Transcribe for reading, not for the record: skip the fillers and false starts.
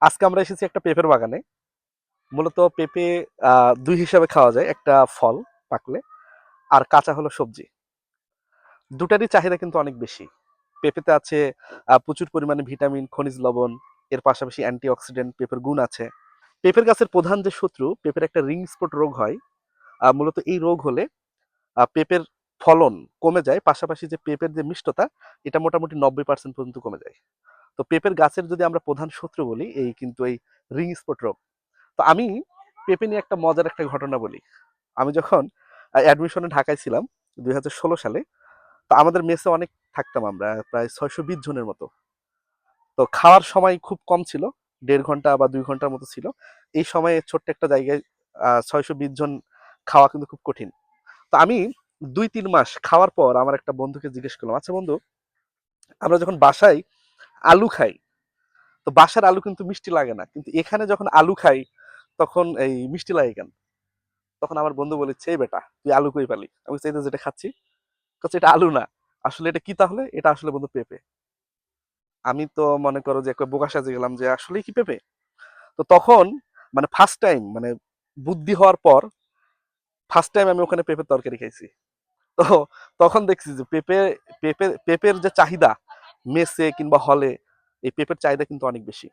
আজকে আমরা এসেছি একটা পেঁপের বাগানে। মূলত পেঁপে দুই হিসাবে খাওয়া যায়, একটা ফল পাকলে আর কাঁচা হলো সবজি। দুটারই চাহিদা কিন্তু অনেক বেশি। পেঁপেতে আছে প্রচুর পরিমাণে ভিটামিন, খনিজ লবণ, এর পাশাপাশি অ্যান্টিঅক্সিডেন্ট পেঁপের গুণ আছে। পেঁপের গাছের প্রধান যে শত্রু, পেঁপের একটা রিং স্পট রোগ হয়। মূলত এই রোগ হলে পেঁপের ফলন কমে যায়, পাশাপাশি যে পেঁপের যে মিষ্টতা, এটা মোটামুটি 90% পর্যন্ত কমে যায়। তো পেঁপের গাছের যদি আমরা প্রধান শত্রু বলি, এই কিন্তু এই রিং স্পট রোগ। তো আমি পেঁপে নিয়ে একটা মজার একটা ঘটনা বলি। আমি যখন অ্যাডমিশনে ঢাকায় ছিলাম 2016 সালে, তো আমাদের মেসে অনেক থাকতাম আমরা, প্রায় 620 জনের মতো। তো খাওয়ার সময় খুব কম ছিল, 1.5 ঘন্টা বা 2 ঘন্টার মতো ছিল। এই সময়ে ছোট্ট একটা জায়গায় 620 জন খাওয়া কিন্তু খুব কঠিন। তো আমি 2-3 মাস খাওয়ার পর আমার একটা বন্ধুকে জিজ্ঞেস করলাম, আচ্ছা বন্ধু, আমরা যখন বাসায় আলু খাই, তো বাসার আলু কিন্তু মিষ্টি লাগে না, কিন্তু এখানে যখন আলু খাই তখন এই মিষ্টি লাগে কেন? তখন আমার বন্ধু বলেছে, এই বেটা তুই আলু কই পালি? আমি বলছি, "এই তো যেটা খাচ্ছি।" বলছে, এটা আলু না। আসলে এটা কি তাহলে? এটা আসলে বন্ধু পেঁপে। আমি তো মনে করো যে একটা বোকা সাজে গেলাম যে আসলে কি পেঁপে। তো তখন মানে ফার্স্ট টাইম, মানে বুদ্ধি হওয়ার পর ফার্স্ট টাইম আমি ওখানে পেঁপের তরকারি খাইছি। তো তখন দেখছি যে পেঁপের যে চাহিদা মেসে কিংবা হলে, এই পেঁপের চাহিদা কিন্তু অনেক বেশি।